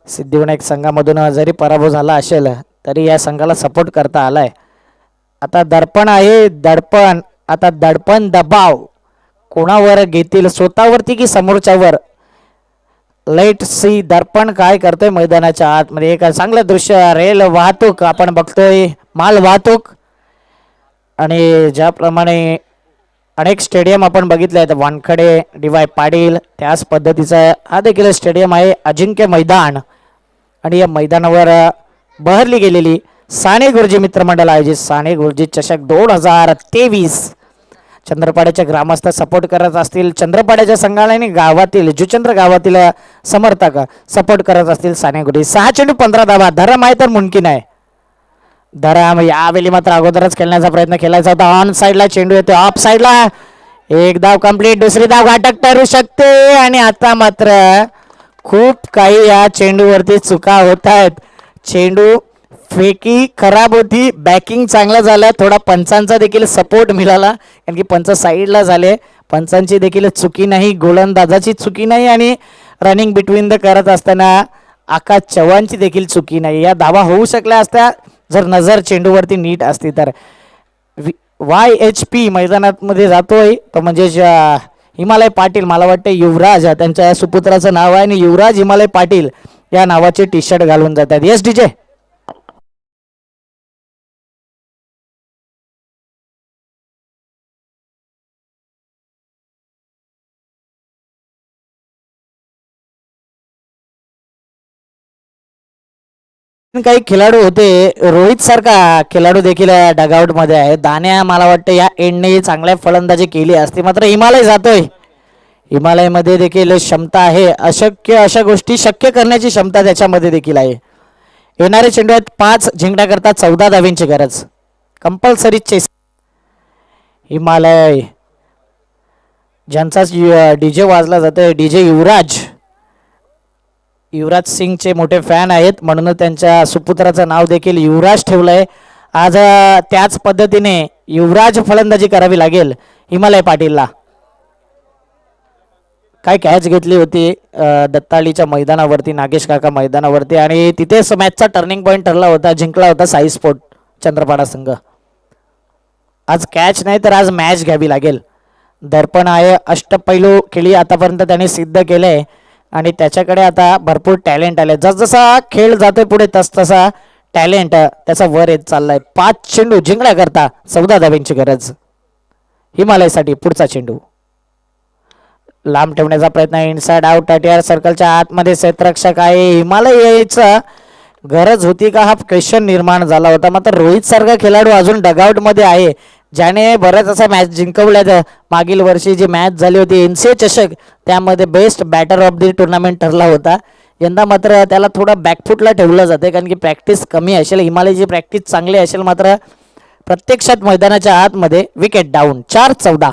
सिद्धिविनायक संघामधून जरी पराभव झाला असेल तरी या संघाला सपोर्ट करता आलाय. आता दडपण आहे. दडपण आता दडपण दबाव कोणावर घेतील, स्वतःवरती की समोरच्यावर. लेट सी दर्पण काय करतोय मैदानाच्या आतमध्ये. एक चांगलं दृश्य. रेल वाहतूक आपण बघतोय. माल वाहतूक आणि ज्याप्रमाणे अनेक स्टेडियम आपण बघितले आहेत. वानखडे DY पाटील त्याच पद्धतीचा हा देखील स्टेडियम आहे. अजिंक्य मैदान आणि या मैदानावर बहरली गेलेली साने गुरुजी मित्रमंडळ आयोजित साने गुरुजी चषक 2023 चंद्रपाड्याच्या ग्रामस्थ सपोर्ट करत असतील. चंद्रपाड्याच्या संघाला आणि गावातील जुचंद्र गावातील समर्थक सपोर्ट करत असतील. साने गुरुजी 6 चेंडू 15 धावा. धरम आहे तर मुमकिन आहे. धराम यावेळी मात्र अगोदरच खेळण्याचा प्रयत्न केलायचा होता. ऑन साईडला चेंडू येतो, ऑफ साईडला एक धाव कंप्लीट, दुसरी धाव घातक ठरू शकते. आणि आता मात्र खूप काही या चेंडूवरती चुका होत आहेत. चेंडू फेकी खराब होती, बॅकिंग चांगलं झालं, थोडा पंचांचा देखील सपोर्ट मिळाला कारण की पंच साईडला झाले. पंचांची देखील चुकी नाही, गोलंदाजाची चुकी नाही आणि रनिंग बिटवीन द करत असताना आकाश चव्हाणची देखील चुकी नाही. या धावा होऊ शकल्या असत्या जर नजर चेंडूवरती नीट असती तर. YHP मैदानात मध्ये जातोय तो म्हणजे हिमालय पाटील, मला वाटतं युवराज त्यांच्या सुपुत्राचं नाव आहे आणि युवराज हिमालय पाटील या नावाचे टी शर्ट घालून जातात. Yes DJ. काही खेळाडू होते, रोहित सारखा खेळाडू देखील डगआउट मध्ये आहे. दाण्या मला वाटतं या एंडने चांगल्या फलंदाजी केली असती, मात्र हिमालय जातोय. हिमालयमध्ये देखील क्षमता आहे, अशक्य अशा गोष्टी शक्य करण्याची क्षमता त्याच्यामध्ये देखील आहे. येणारे चेंडू आहेत 5 जिंकण्याकरता 14 धावींची गरज, कंपल्सरी चेस. हिमालय ज्यांचा डीजे वाजला जातोय, डीजे युवराज, युवराज सिंगचे मोठे फॅन आहेत म्हणून त्यांच्या सुपुत्राचं नाव देखील युवराज ठेवलंय. आज त्याच पद्धतीने युवराज फलंदाजी करावी लागेल हिमालय पाटीलला. काय कॅच घेतली होती दत्ताळीच्या मैदानावरती, नागेश काका मैदानावरती, आणि तिथेच मॅचचा टर्निंग पॉईंट ठरला होता, जिंकला होता साई स्पोर्ट चंद्रपाडा संघ. आज कॅच नाही तर आज मॅच घ्यावी लागेल. दर्पण आहे, अष्टपैलू खेळी आतापर्यंत त्याने सिद्ध केलंय आणि त्याच्याकडे आता भरपूर टॅलेंट आले. जसजसा खेळ जातोय पुढे तसतसा टॅलेंट त्याचा वर येत चाललाय. 5 चेंडू जिंकण्याकरता 14 धाब्यांची गरज हिमालयसाठी. पुढचा चेंडू लांब ठेवण्याचा प्रयत्न, इनसाइड आउट, TR सर्कलच्या आतमध्ये क्षेत्ररक्षक आहे. हिमालय यायचा गरज होती का हा क्वेश्चन निर्माण झाला होता. मात्र रोहित सारखा खेळाडू अजून डगआउट मध्ये आहे, ज्याने बऱ्याच असा मॅच जिंकवल्यात. मागील वर्षी जी मॅच झाली होती NCA चषक, त्यामध्ये best batter of the tournament ठरला होता. यंदा मात्र त्याला थोडं बॅकफुटला ठेवलं जाते कारण की प्रॅक्टिस कमी असेल. हिमालयची प्रॅक्टिस चांगली असेल, मात्र प्रत्यक्षात मैदानाच्या आतमध्ये विकेट डाऊन. 4-14.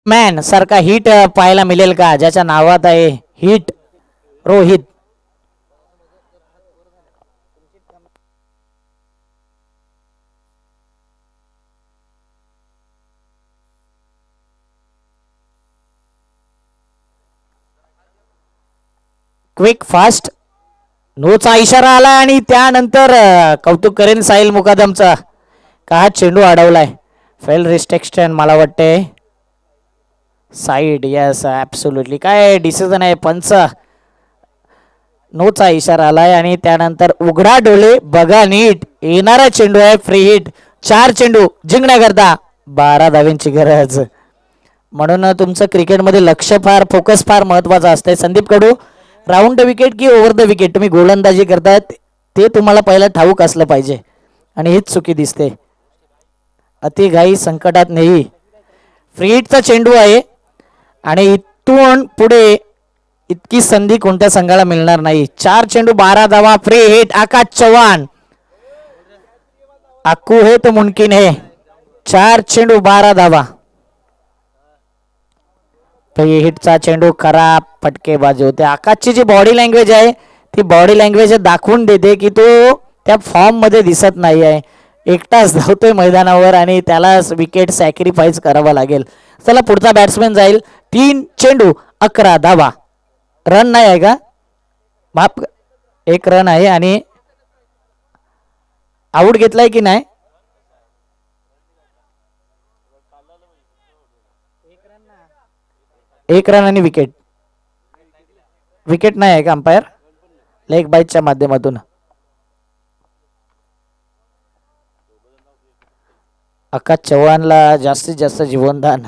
मॅन सारखा हिट पाहायला मिळेल का, ज्याच्या नावात आहे हिट रोहित. क्विक फास्ट नोचा इशारा आला आणि त्यानंतर कौतुक करेन साहिल मुकादमचा का हा चेंडू अडवलाय. फेल रिस्ट्रिक्शन मला वाटते साईड. यस ॲब्सोल्युटली, काय डिसिजन आहे पंच. नोचा इशारा आलाय आणि त्यानंतर उघडा डोळे बघा नीट, येणारा चेंडू आहे फ्री हिट. 4 चेंडू जिंकण्याकरता 12 धाव्यांची गरज. म्हणून तुमचं क्रिकेटमध्ये लक्ष फार, फोकस फार महत्वाचं असतंय. संदीप कडू, राऊंड द विकेट की ओव्हर द विकेट तुम्ही गोलंदाजी करतायत ते तुम्हाला पहिलं ठाऊक असलं पाहिजे आणि हीच चुकी दिसते. अतिघाई संकटात नेही. फ्री हिटचा चेंडू आहे आणि इथून पुढे इतकी संधी कोणत्या संघाला मिळणार नाही. 4 चेंडू 12 धावा, फ्री हिट. आकाश चव्हाण, आकू है तो मुमकिन है. 4 चेंडू 12 धावा. फ्री हिटचा चेंडू खराब फटकेबाजी होते. आकाशची जी बॉडी लँग्वेज आहे ती बॉडी लँग्वेज दाखवून देते की तो त्या फॉर्म मध्ये दिसत नाही आहे. एकटाच धावतोय मैदानावर आणि त्याला विकेट सॅक्रिफाईस करावा लागेल. चला पुढचा बॅट्समॅन जाईल. 3 चेंडू 11 धावा. रन नाही आहे का, माफ, 1 रन आहे आणि आऊट घेतलाय की नाही. एक रन आणि विकेट. विकेट नाही आहे का अंपायर लेग बाईटच्या माध्यमातून. आकाश चव्हाणला जास्तीत जास्त जीवनदान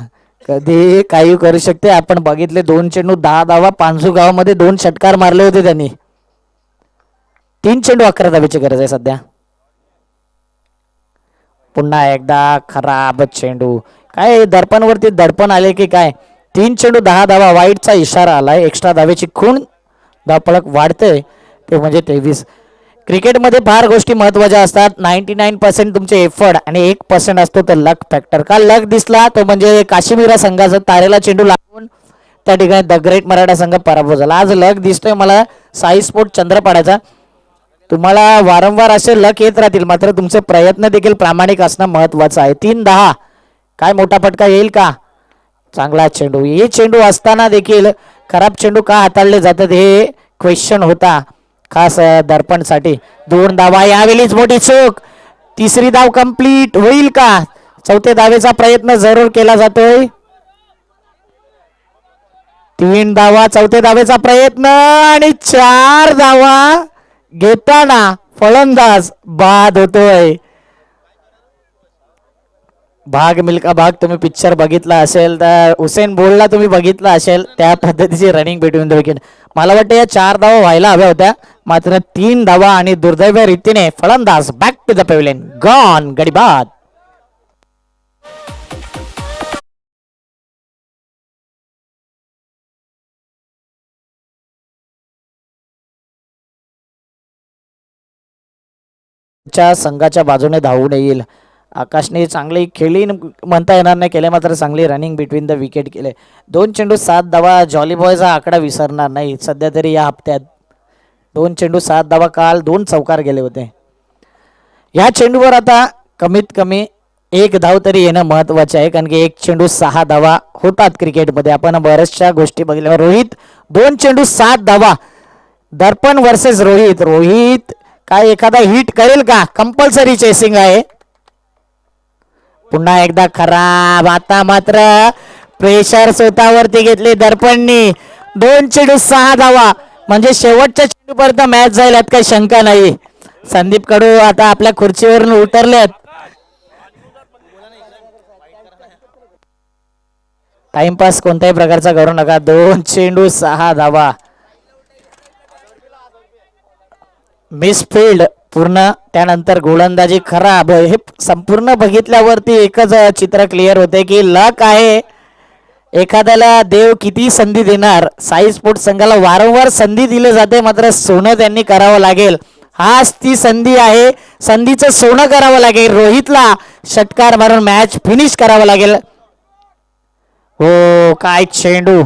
कधी काही करू शकते. आपण बघितले 2 चेंडू 10 धावा. पांझू गावामध्ये 2 षटकार मारले होते त्यांनी. 3 चेंडू 11 धावेची गरज आहे सध्या. पुन्हा एकदा खराब चेंडू. काय दर्पणवरती दडपण आले की काय. 3 चेंडू 10 धावा. वाईटचा इशारा आलाय. एक्स्ट्रा धावेची खूण धावपळक वाढते ते म्हणजे 23. क्रिकेटमध्ये फार गोष्टी महत्वाच्या असतात. 99% तुमचे एफर्ट आणि 1% असतो तर लक फॅक्टर. का लक दिसला तो म्हणजे काश्मीरा संघाचा तारेला चेंडू लागून त्या ठिकाणी द ग्रेट मराठा संघ पराभव झाला. आज लक दिसतोय मला साई स्पोर्ट चंद्रपाड्याचा. तुम्हाला वारंवार असे लक येत राहतील मात्र तुमचे प्रयत्न देखील प्रामाणिक असणं महत्वाचं आहे. 3-10 काय मोठा फटका येईल का. चांगला चेंडू. हे चेंडू असताना देखील खराब चेंडू का हाताळले जातात हे क्वेश्चन होता खास दर्पणसाठी. 2 धावा. यावेळीच मोठी चूक. 3री धाव कंप्लीट होईल का. 4थ्या धावेचा प्रयत्न जरूर केला जातोय. 3 धावा. 4थ्या धावेचा प्रयत्न आणि 4 धावा घेताना फलंदाज बाद होतोय. भाग मिल्खा भाग तुम्ही पिक्चर बघितला असेल तर हुसेन बोल्टला तुम्ही बघितला असेल त्या पद्धतीची रनिंग बिटवीन द विकेट. मला वाटतं या 4 धावा व्हायला हव्या होत्या मात्र 3 धावा आणि दुर्दैवी रीतीने फलंदाज back to the pavilion. Gone गडी बाद. संघाच्या बाजूने धावून येईल. आकाशने चांगली खेळी म्हणता येणार नाही केले मात्र चांगली रनिंग बिटवीन द विकेट केले. 2 चेंडू 7 धावा. जॉली बॉयचा आकडा विसरणार नाही सध्या तरी या हप्त्यात. 2 चेंडू 7 धावा. काल 2 चौकार गेले होते. या चेंडूवर आता कमीत कमी 1 धाव तरी येणं महत्वाचे आहे कारण की 1 चेंडू 6 धावा होतात क्रिकेटमध्ये. आपण बऱ्याचशा गोष्टी बघितल्या. रोहित 2 चेंडू 7 धावा. दर्पण वर्सेस रोहित. रोहित काय एखादा हिट करेल का. कंपल्सरी चेसिंग आहे. पुन्हा एकदा खराब. आता मात्र प्रेशर स्वतःवरती घेतले दर्पणनी. 2 चेंडू 6 धावा म्हणजे शेवटच्या चेंडूपर्यंत मॅच जाईल यात काही शंका नाही. संदीप कडू आता आपल्या खुर्चीवरून उतरलेत. टाइमपास कोणत्याही प्रकारचा करू नका. 2 चेंडू 6 धावा. मिसफिल्ड पूर्ण. त्यानंतर गोलंदाजी खराब. हे संपूर्ण बघितल्यावरती एकच चित्र क्लिअर होते की लक आहे. एखाद्याला देव किती संधी देणार. साई स्पोर्ट संघाला वारंवार संधी दिली जाते मात्र सोनं त्यांनी करावं लागेल. हाच ती संधी आहे. संधीचं सोनं करावं लागेल. रोहितला षटकार मारून मॅच फिनिश करावं लागेल. हो काय चेंडू.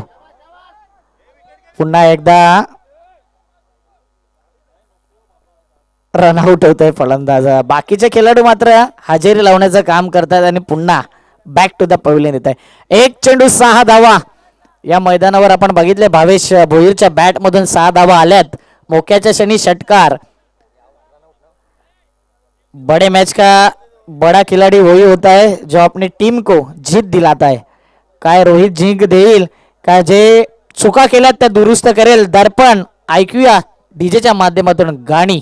पुन्हा एकदा रनआउट होतोय फलंदाज. बाकीचे खेळाडू मात्र हजेरी लावण्याचं काम करतात आणि पुन्हा बॅक टू द पॅव्हलियन येत आहे. 1 चेंडू 6 धावा. या मैदानावर आपण बघितले भावेश भोईरच्या बॅट मधून 6 धावा आल्यात. मोक्याच्या क्षणी षटकार. बड़े मैच का बड़ा खिलाड़ी वही होता है जो अपनी टीम को जीत दिलाता है. काय रोहित जिंक देईल का. जे चुका केल्यात त्या दुरुस्त करेल. दर्पण ऐकूया डीजेच्या माध्यमातून गाणी.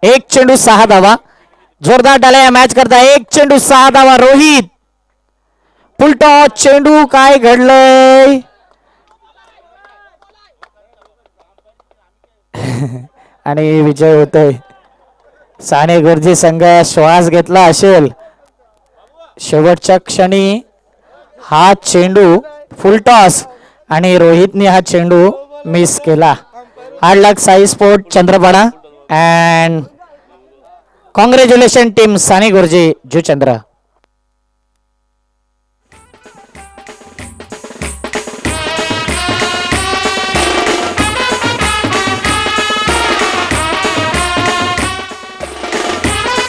एक चेंडू 6 धावा. जोरदार डाल्या मॅच करता. 1 चेंडू 6 धावा. रोहित फुलटॉस चेंडू. काय घडलंय. आणि विजय होतोय. साने गुरुजी संघ श्वास घेतला असेल. शेवटच्या क्षणी हा चेंडू फुलटॉस आणि रोहितने हा चेंडू मिस केला. Hard luck Sai sport Chandrapada and congratulations team Sani Gurji Juchandra.